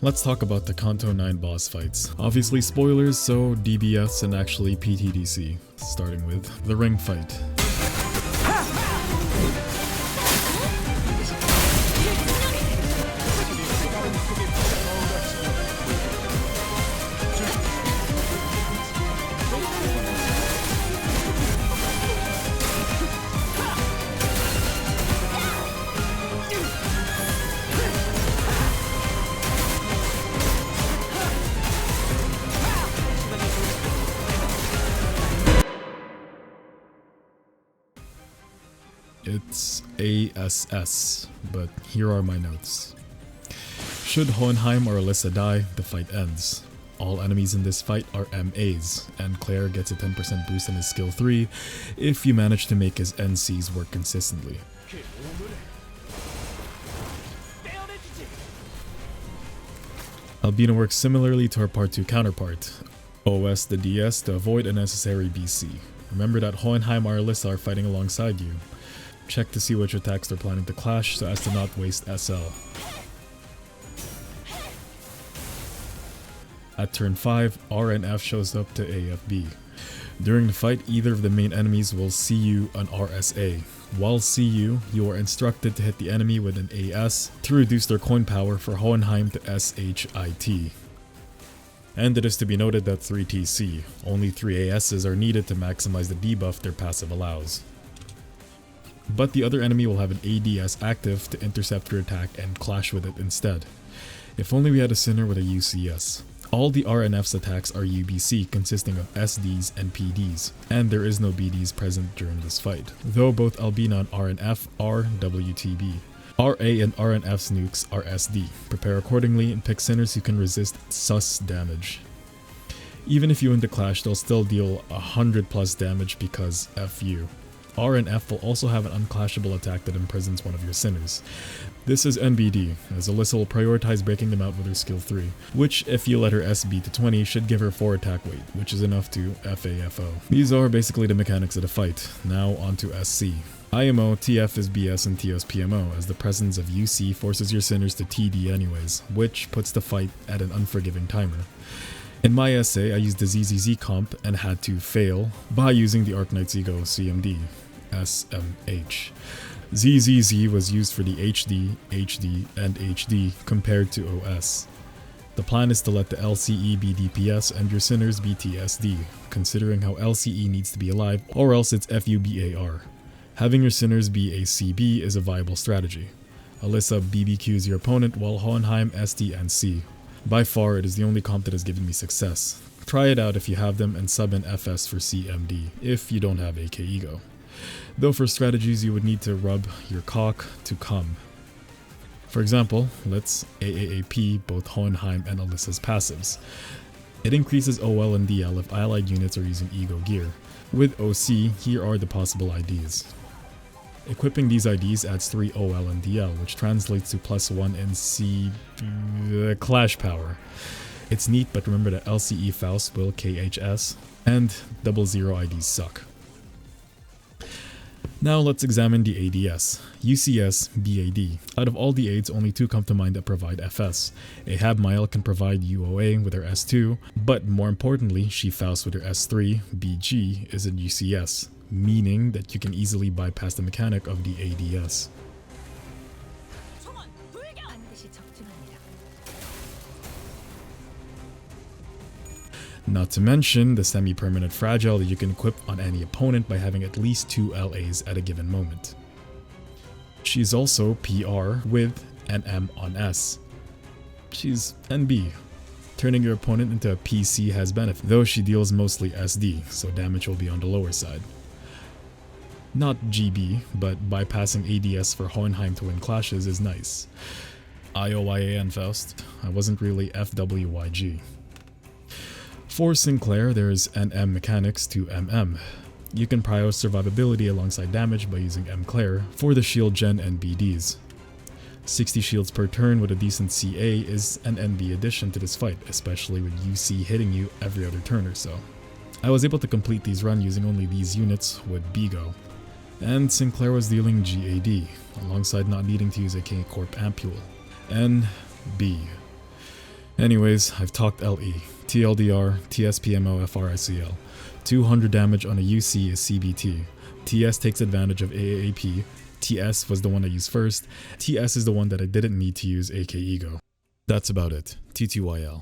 Let's talk about the Canto 9 boss fights. Obviously spoilers, so DBS and actually PTDC. Starting with the ring fight. It's ASS, but here are my notes. Should Hohenheim or Alyssa die, the fight ends. All enemies in this fight are MAs, and Claire gets a 10% boost on his skill 3 if you manage to make his NCs work consistently. Albina works similarly to her part 2 counterpart, OS the DS to avoid unnecessary BC. Remember that Hohenheim or Alyssa are fighting alongside you. Check to see which attacks they're planning to clash so as to not waste SL. At turn 5, R and F shows up to AFB. During the fight, either of the main enemies will CU on RSA. While CU, you are instructed to hit the enemy with an AS to reduce their coin power for Hohenheim to SHIT. And it is to be noted that 3TC, only 3 ASs are needed to maximize the debuff their passive allows. But the other enemy will have an ADS active to intercept your attack and clash with it instead. If only we had a Sinner with a UCS. All the RNF's attacks are UBC consisting of SDs and PDs, and there is no BDs present during this fight, though both Albina and RNF are WTB. RA and RNF's nukes are SD. Prepare accordingly and pick Sinners who can resist sus damage. Even if you win the clash, they'll still deal 100 plus damage because FU. R and F will also have an unclashable attack that imprisons one of your Sinners. This is NBD, as Alyssa will prioritize breaking them out with her skill 3, which if you let her SB to 20 should give her 4 attack weight, which is enough to FAFO. These are basically the mechanics of the fight. Now onto SC. I.M.O, TF is BS and TO is P.M.O, as the presence of UC forces your Sinners to TD anyways, which puts the fight at an unforgiving timer. In my essay, I used the ZZZ comp and had to fail by using the Arknight's Ego CMD. SMH. ZZZ was used for the HD, HD, and HD compared to OS. The plan is to let the LCE be DPS and your Sinners be TSD, considering how LCE needs to be alive or else it's FUBAR. Having your Sinners be a CB is a viable strategy. Alyssa BBQs your opponent while Hohenheim SD and C. By far it is the only comp that has given me success. Try it out if you have them and sub in FS for CMD, if you don't have AK Ego. Though for strategies you would need to rub your cock to come. For example, let's AAAP both Hohenheim and Alyssa's passives. It increases OL and DL if allied units are using Ego gear. With OC, here are the possible IDs. Equipping these IDs adds 3 OL and DL, which translates to +1 in C... clash power. It's neat, but remember that LCE Faust will KHS, and 00 IDs suck. Now let's examine the ADS, UCS, BAD. Out of all the aids, only 2 come to mind that provide FS. I.C.L can provide UOA with her S2, but more importantly, she Faust with her S3, BG is in UCS, meaning that you can easily bypass the mechanic of the ADS. Not to mention the semi-permanent fragile that you can equip on any opponent by having at least 2 LAs at a given moment. She's also PR with an M on S. She's NB. Turning your opponent into a PC has benefit, though she deals mostly SD, so damage will be on the lower side. Not GB, but bypassing ADS for Hohenheim to win clashes is nice. IOYAN Faust, I wasn't really FWYG. For Sinclair, there's NM mechanics to MM. You can prio survivability alongside damage by using M Claire for the shield gen and BDs. 60 shields per turn with a decent CA is an NB addition to this fight, especially with UC hitting you every other turn or so. I was able to complete these runs using only these units with Bigo. And Sinclair was dealing GAD, alongside not needing to use a K Corp Ampule. NB. Anyways, I've talked LE. TLDR, TS P.M.O, FR I.C.L. 200 damage on a UC is C.B.T. TS takes advantage of AAAP. TS was the one I used first. TS is the one that I didn't need to use AK Ego. That's about it. TTYL.